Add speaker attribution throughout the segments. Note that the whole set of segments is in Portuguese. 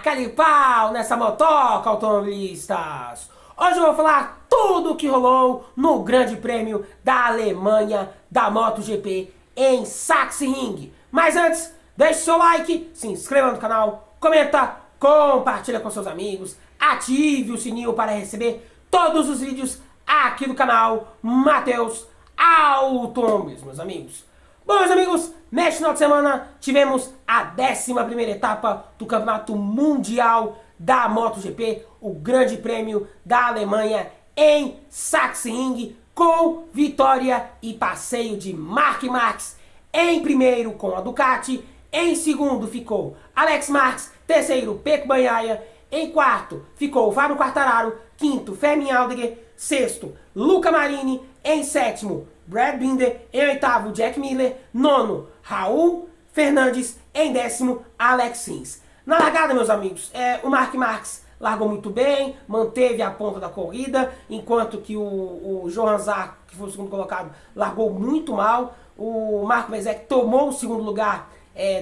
Speaker 1: Taca-lhe pau nessa motoca, automobilistas! Hoje eu vou falar tudo o que rolou no Grande Prêmio da Alemanha da MotoGP em Sachsenring. Mas antes, deixe seu like, se inscreva no canal, comenta, compartilha com seus amigos, ative o sininho para receber todos os vídeos aqui do canal Matheus Automobilismo, meus amigos. Bom, meus amigos, neste final de semana tivemos a 11ª etapa do Campeonato Mundial da MotoGP, o Grande Prêmio da Alemanha em Sachsenring, com vitória e passeio de Marc Marquez em primeiro com a Ducati, em segundo ficou Alex Marques, terceiro Pecco Bagnaia, em quarto ficou Fábio Quartararo, quinto Fermin Aldeguer, sexto Luca Marini, em sétimo Brad Binder, em oitavo Jack Miller, nono Raul Fernandes, em décimo Alex Rins. Na largada, meus amigos, o Marc Marquez largou muito bem, manteve a ponta da corrida, enquanto que o Johan Zarco, que foi o segundo colocado, largou muito mal. O Marco Bezek tomou o segundo lugar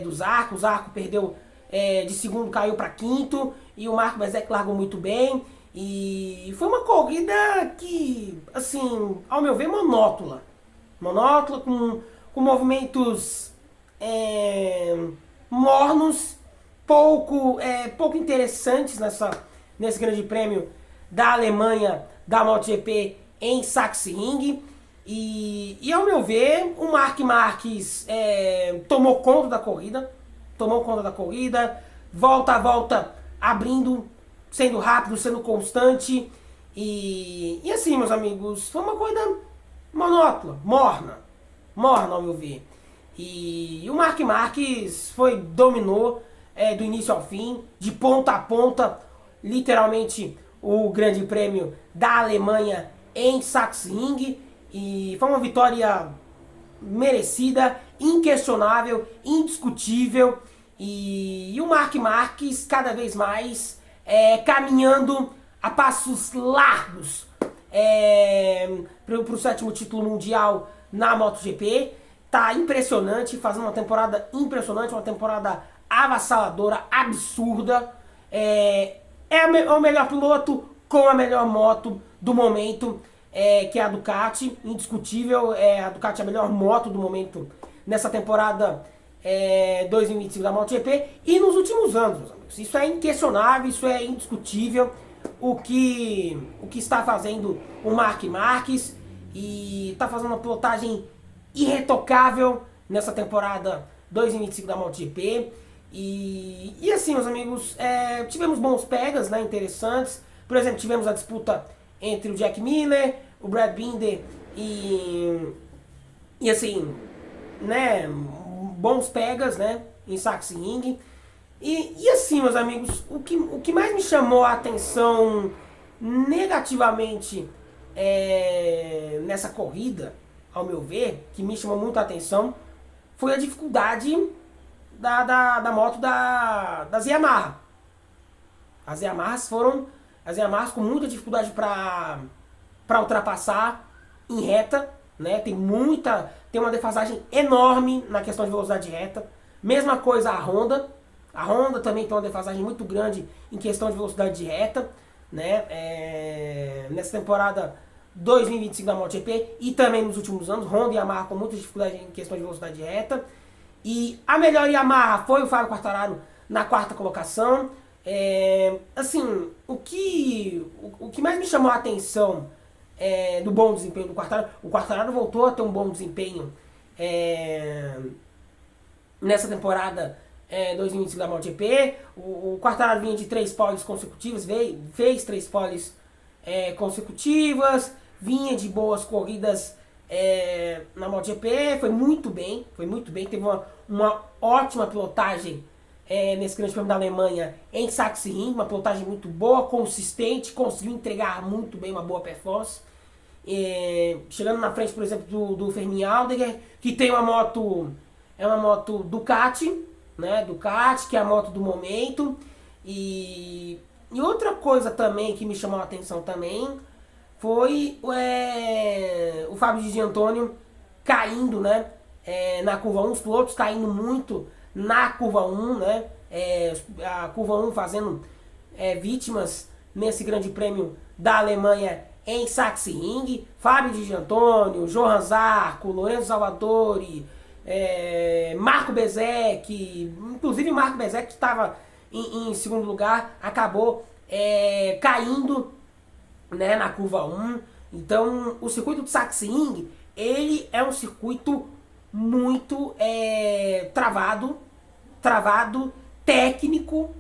Speaker 1: do Zarco, o Zarco perdeu de segundo, caiu para quinto, e o Marco Bezek largou muito bem. E foi uma corrida que, assim, ao meu ver, monótona, com movimentos mornos, pouco interessantes nesse Grande Prêmio da Alemanha da MotoGP em Sachsenring. E ao meu ver, o Marc Marquez tomou conta da corrida, volta a volta, abrindo, sendo rápido, sendo constante. E assim, meus amigos, foi uma corrida monótona, morna ao meu ver. E o Marc Marquez dominou do início ao fim, de ponta a ponta, literalmente o Grande Prêmio da Alemanha em Sachsenring. E foi uma vitória merecida, inquestionável, indiscutível. E o Marc Marquez cada vez mais caminhando a passos largos para o 7º título mundial na MotoGP. Tá impressionante, fazendo uma temporada impressionante, uma temporada avassaladora, absurda. É o melhor piloto com a melhor moto do momento, que é a Ducati, indiscutível. A Ducati é a melhor moto do momento nessa temporada 2025 da MotoGP e nos últimos anos, meus amigos. Isso é inquestionável, isso é indiscutível, o que está fazendo o Marc Marquez, e está fazendo uma pilotagem irretocável nessa temporada 2025 da MotoGP. E assim, meus amigos, tivemos bons pegas, né, interessantes. Por exemplo, tivemos a disputa entre o Jack Miller, o Brad Binder e assim, né, bons pegas, né, em Sachsenring. E assim, meus amigos, o que mais me chamou a atenção negativamente nessa corrida, ao meu ver, que me chamou muito a atenção, foi a dificuldade da moto das Yamaha. As Yamahas com muita dificuldade para ultrapassar em reta, né? Tem uma defasagem enorme na questão de velocidade de reta. Mesma coisa a Honda. A Honda também tem uma defasagem muito grande em questão de velocidade de reta, né? Nessa temporada 2025 da MotoGP e também nos últimos anos, Honda e Yamaha com muita dificuldade em questão de velocidade de reta. E a melhor Yamaha foi o Fábio Quartararo na 4ª colocação. Assim, o que mais me chamou a atenção do bom desempenho do Quartararo, o Quartararo voltou a ter um bom desempenho nessa temporada 2025 da MotoGP. O Quartararo vinha de 3 poles consecutivas, fez 3 poles consecutivas, vinha de boas corridas na MotoGP, foi muito bem, teve uma ótima pilotagem nesse Grande Prêmio da Alemanha em Sachsenring, uma pilotagem muito boa, consistente, conseguiu entregar muito bem uma boa performance, chegando na frente, por exemplo, do Fermin Aldeguer, que tem uma moto Ducati, né, que é a moto do momento. E outra coisa também que me chamou a atenção também foi o Fábio Di Giannantonio caindo, né, na curva 1, os pilotos caindo muito na curva 1, né, A curva 1 fazendo vítimas nesse grande prêmio da Alemanha em Sachsenring. Fábio Di Giannantonio, Johan Zarco, Lorenzo Salvatore, Marco Bezzecchi, inclusive Marco Bezzecchi, que estava em segundo lugar, acabou caindo, né, na curva 1. Então o circuito de Sachsenring, ele é um circuito muito travado, técnico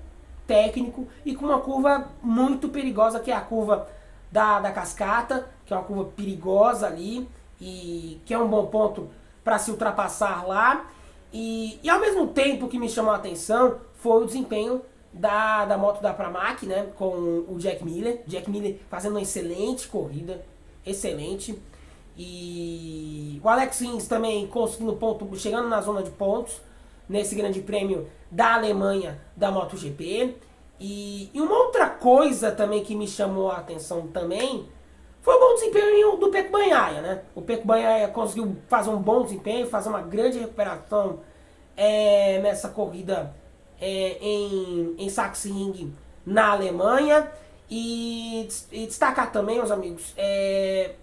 Speaker 1: e com uma curva muito perigosa, que é a curva da cascata, que é uma curva perigosa ali e que é um bom ponto para se ultrapassar lá. E ao mesmo tempo que me chamou a atenção foi o desempenho da moto da Pramac, né, com o Jack Miller. Jack Miller fazendo uma excelente corrida, excelente. E o Alex Rins também conseguindo ponto, chegando na zona de pontos nesse grande prêmio da Alemanha da MotoGP. E uma outra coisa também que me chamou a atenção também foi o bom desempenho do Pecco Bagnaia, né? O Pecco Bagnaia conseguiu fazer um bom desempenho, fazer uma grande recuperação nessa corrida em Sachsenring, na Alemanha. E destacar também, meus amigos,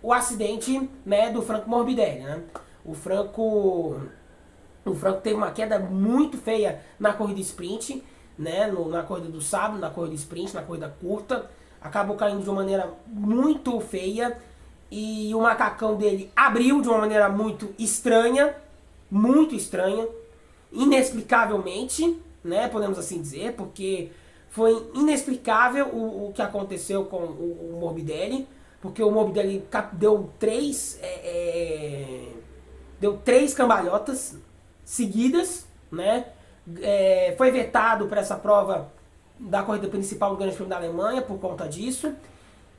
Speaker 1: o acidente, né, do Franco Morbidelli, né? O Franco teve uma queda muito feia na corrida sprint, né, na corrida do sábado, na corrida sprint, na corrida curta. Acabou caindo de uma maneira muito feia e o macacão dele abriu de uma maneira muito estranha, inexplicavelmente, né, podemos assim dizer, porque foi inexplicável o que aconteceu com o Morbidelli, porque o Morbidelli deu três cambalhotas seguidas, né? Foi vetado para essa prova da corrida principal do Grande Prêmio da Alemanha por conta disso.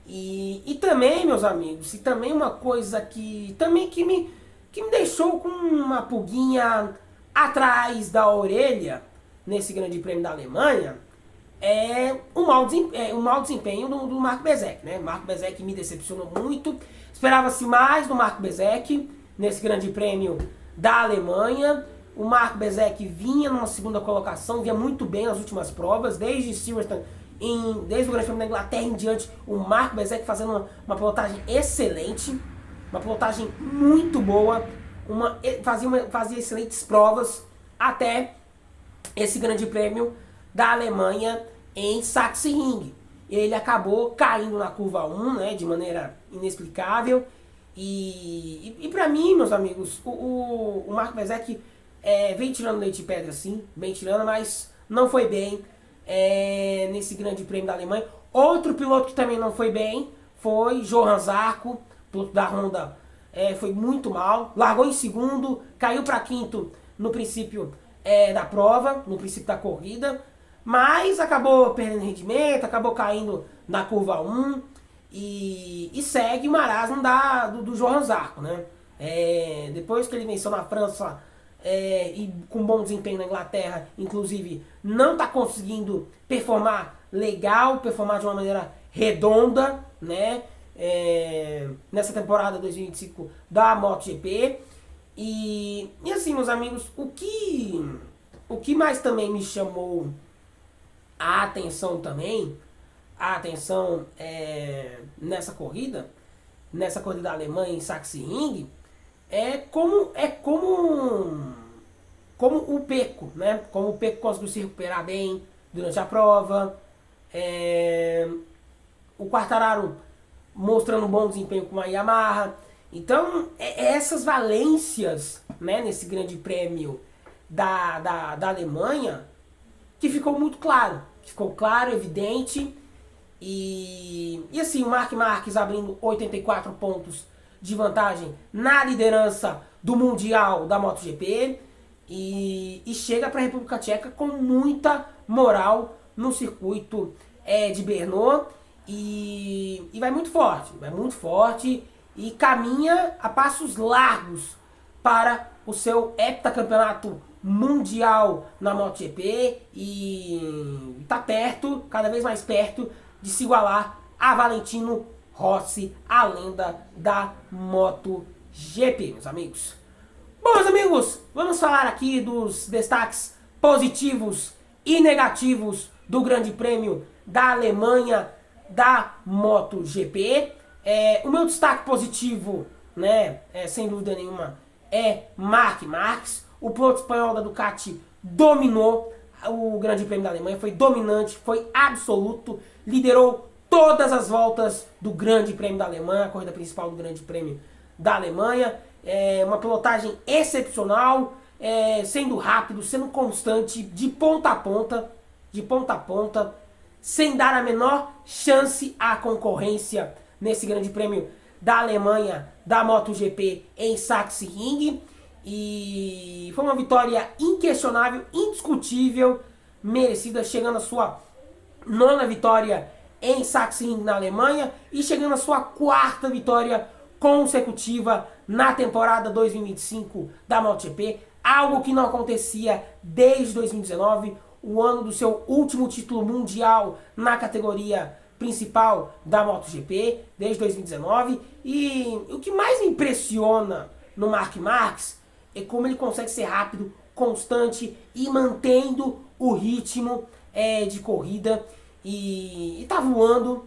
Speaker 1: E também, meus amigos, e também uma coisa que me deixou com uma pulguinha atrás da orelha nesse Grande Prêmio da Alemanha é o mau desempenho do Marco Bezzecchi, né? Marco Bezzecchi me decepcionou muito. Esperava-se mais do Marco Bezzecchi nesse Grande Prêmio da Alemanha. O Marco Bezzecchi vinha numa segunda colocação, vinha muito bem nas últimas provas, desde Silverstone, desde o Grande Prêmio da Inglaterra em diante. O Marco Bezzecchi fazendo uma pilotagem excelente, uma pilotagem muito boa, fazia excelentes provas até esse Grande Prêmio da Alemanha em Sachsenring. Ele acabou caindo na curva 1, né, de maneira inexplicável. E pra mim, meus amigos, o Marco Bezzecchi vem tirando leite de pedra, sim, bem tirando, mas não foi bem nesse Grande Prêmio da Alemanha. Outro piloto que também não foi bem foi Johan Zarco, piloto da Honda. Foi muito mal, largou em segundo, caiu para quinto no princípio da prova, no princípio da corrida, mas acabou perdendo rendimento, acabou caindo na curva 1 e segue o marasmo do Johan Zarco, né? Depois que ele venceu na França e com bom desempenho na Inglaterra, inclusive, não está conseguindo performar legal, performar de uma maneira redonda, né? Nessa temporada 2025 da MotoGP. E assim, meus amigos, o que mais também me chamou a atenção também, nessa corrida da Alemanha em Sachsenring, como o Pecco, né? Como o Pecco conseguiu se recuperar bem durante a prova. O Quartararo mostrando um bom desempenho com a Yamaha. Então, essas valências, né, nesse Grande Prêmio da Alemanha, que ficou muito claro. Ficou claro, evidente. E assim, o Marc Marquez abrindo 84 pontos de vantagem na liderança do Mundial da MotoGP. E chega para a República Tcheca com muita moral no circuito de Brno. E vai muito forte e caminha a passos largos para o seu heptacampeonato mundial na MotoGP e está perto, cada vez mais perto, de se igualar a Valentino Rossi, a lenda da MotoGP, meus amigos. Bom, meus amigos, vamos falar aqui dos destaques positivos e negativos do Grande Prêmio da Alemanha da MotoGP. O meu destaque positivo, né, sem dúvida nenhuma, é Marc Marquez. O piloto espanhol da Ducati dominou o Grande Prêmio da Alemanha, foi dominante, foi absoluto, liderou todas as voltas do Grande Prêmio da Alemanha, a corrida principal do Grande Prêmio da Alemanha. Uma pilotagem excepcional, sendo rápido, sendo constante, de ponta a ponta, sem dar a menor chance à concorrência nesse Grande Prêmio da Alemanha da MotoGP em Sachsenring. E foi uma vitória inquestionável, indiscutível, merecida, chegando à sua 9ª vitória em Sachsenring na Alemanha e chegando à sua 4ª vitória consecutiva na temporada 2025 da MotoGP, algo que não acontecia desde 2019, o ano do seu último título mundial na categoria principal da MotoGP, desde 2019. E o que mais me impressiona no Marc Marquez é como ele consegue ser rápido, constante e mantendo o ritmo de corrida. E tá voando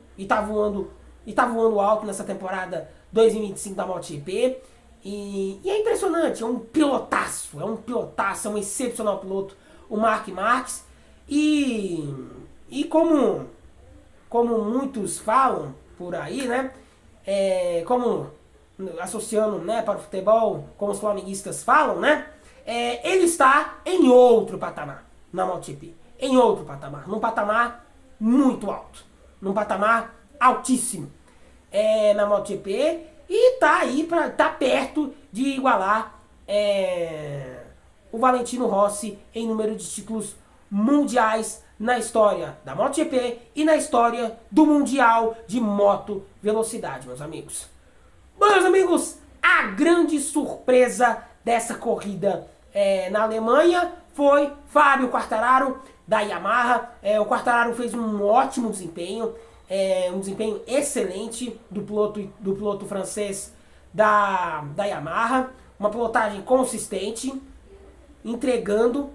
Speaker 1: alto nessa temporada 2025 da MotoGP. E é impressionante, é um pilotaço, é um excepcional piloto, o Marc Marquez. E como muitos falam por aí, né? Como associando, né, para o futebol, como os flamenguistas falam, né? Ele está em outro patamar na MotoGP. Em outro patamar. Num patamar muito alto. Num patamar altíssimo na MotoGP. E tá perto de igualar o Valentino Rossi em número de títulos mundiais na história da MotoGP e na história do Mundial de Moto Velocidade, meus amigos. Bom, meus amigos, a grande surpresa dessa corrida na Alemanha foi Fábio Quartararo, da Yamaha. O Quartararo fez um ótimo desempenho, um desempenho excelente do piloto francês da Yamaha, uma pilotagem consistente, entregando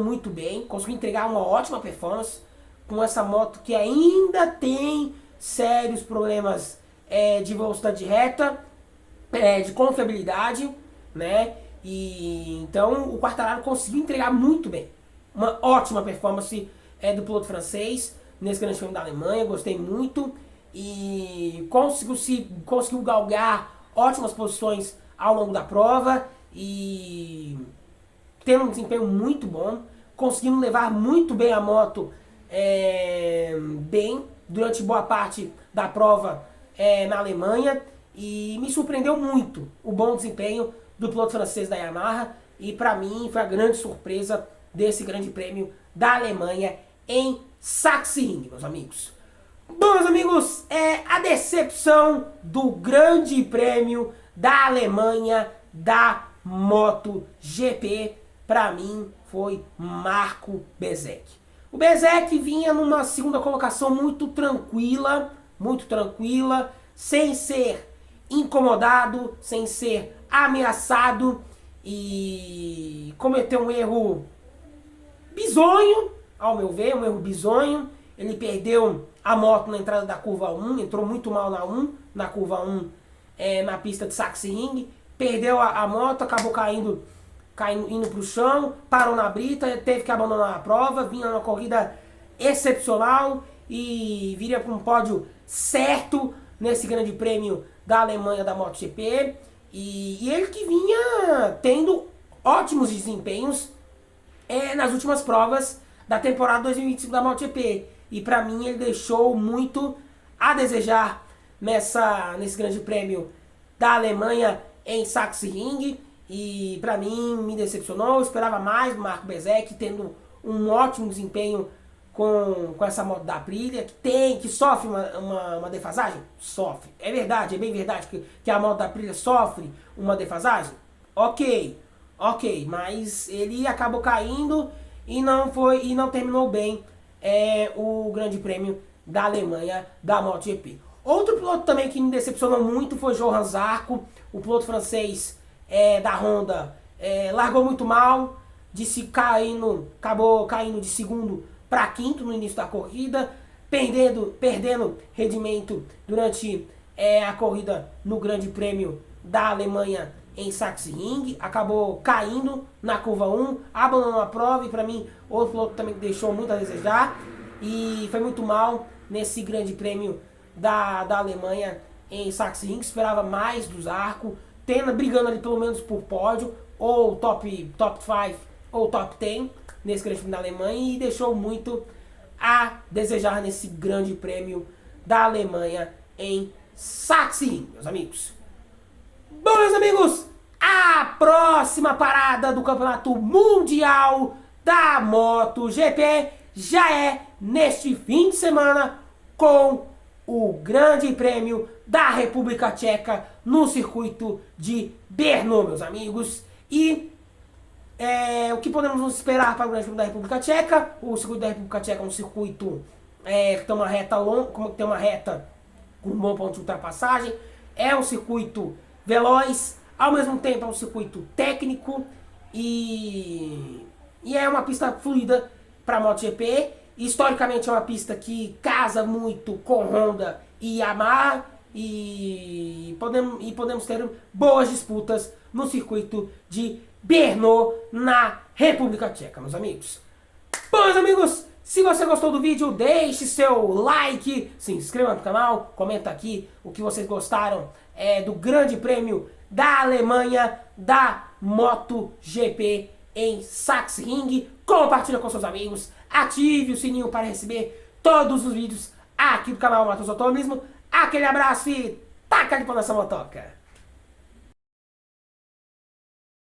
Speaker 1: muito bem, conseguiu entregar uma ótima performance com essa moto que ainda tem sérios problemas de velocidade reta, de confiabilidade, né? E então o Quartararo conseguiu entregar muito bem, uma ótima performance do piloto francês nesse Grande Prêmio da Alemanha. Gostei muito e conseguiu galgar ótimas posições ao longo da prova e tendo um desempenho muito bom, conseguindo levar muito bem a moto bem durante boa parte da prova na Alemanha. E me surpreendeu muito o bom desempenho do piloto francês da Yamaha. E para mim foi a grande surpresa desse Grande Prêmio da Alemanha em Sachsenring, meus amigos. Bom, meus amigos, a decepção do Grande Prêmio da Alemanha da MotoGP, para mim, foi Marco Bezzecchi. O Bezzecchi vinha numa segunda colocação muito tranquila, sem ser incomodado, sem ser ameaçado, e cometeu um erro bizonho, ao meu ver, um erro bizonho. Ele perdeu a moto na entrada da curva 1, entrou muito mal na curva 1, na pista de Sachsenring, perdeu a moto, acabou indo para o chão, parou na brita, teve que abandonar a prova, vinha numa corrida excepcional e viria para um pódio certo nesse Grande Prêmio da Alemanha da MotoGP. E ele que vinha tendo ótimos desempenhos nas últimas provas da temporada 2025 da MotoGP. E para mim ele deixou muito a desejar nesse Grande Prêmio da Alemanha em Sachsenring. E para mim me decepcionou, eu esperava mais do Marco Bezzecchi, tendo um ótimo desempenho com essa moto da Aprilia, que sofre uma defasagem? Sofre. É verdade, é bem verdade que a moto da Aprilia sofre uma defasagem? Ok, mas ele acabou caindo e não terminou bem o Grande Prêmio da Alemanha da MotoGP. Outro piloto também que me decepcionou muito foi Johann Zarco, o piloto francês da Honda. Largou muito mal, de se acabou caindo de segundo para quinto no início da corrida, perdendo rendimento durante a corrida no Grande Prêmio da Alemanha em Sachsenring, acabou caindo na curva 1, abandonou a prova e para mim outro piloto também deixou muito a desejar e foi muito mal nesse Grande Prêmio da Alemanha em Sachsenring, esperava mais do Zarco, brigando ali pelo menos por pódio, ou top 5 ou top 10 nesse Grande Prêmio da Alemanha e deixou muito a desejar nesse Grande Prêmio da Alemanha em Sachsenring, meus amigos. Bom, meus amigos, a próxima parada do Campeonato Mundial da MotoGP já é neste fim de semana com o Grande Prêmio da República Tcheca no circuito de Brno, meus amigos. E o que podemos esperar para o Grande Prêmio da República Tcheca? O circuito da República Tcheca é um circuito que tem uma reta com um bom ponto de ultrapassagem. É um circuito veloz, ao mesmo tempo é um circuito técnico e é uma pista fluida para a MotoGP. Historicamente é uma pista que casa muito com Honda e Yamaha e podemos ter boas disputas no circuito de Brno na República Tcheca, meus amigos. Bom, meus amigos, se você gostou do vídeo, deixe seu like, se inscreva no canal, comenta aqui o que vocês gostaram do Grande Prêmio da Alemanha da MotoGP em Sachsenring. Compartilha com seus amigos, ative o sininho para receber todos os vídeos aqui do canal Matheus Automobilismo. Aquele abraço e taca de pau nessa motoca!